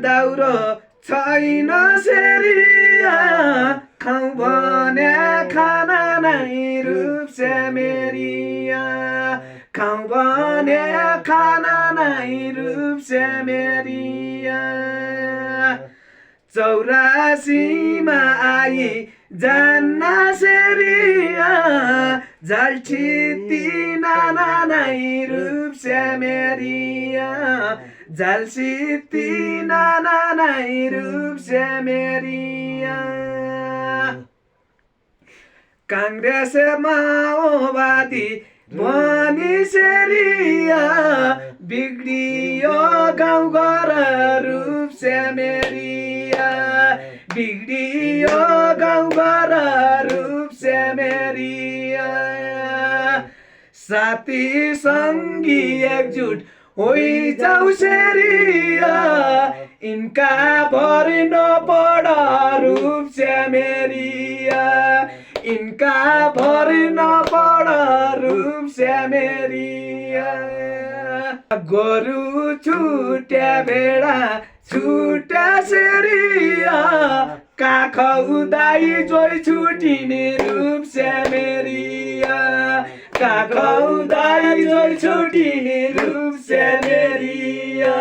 दाउरो छैन सेरिया खाउँ भने खाना नै रूप से मेरिया खाउँ भने खाना नै रूप से मेरिया 84 मा आई जान्ना सेरिया झालछिती नाना नै रूप से मेरिया झालछिती नाना नै रूप से मेरिया कांग्रेस माओवादी बनी सेरिया बिग्रियो गाउँ घर रूप से मेरिया बिग्रियो गाउँ घर रूप से मेरिया साथी संगी एकजुट होई जाऊ सेरिया इनका भर नपड़ रूप से मेरिया इनका भर नपड़ रूप से मेरिया गोरु छुट्या भेडा छुट्या सेरिया काख उदाई जोई छुटिने रूप से मेरिया काख उदाई जोई छुटिने रूप से मेरिया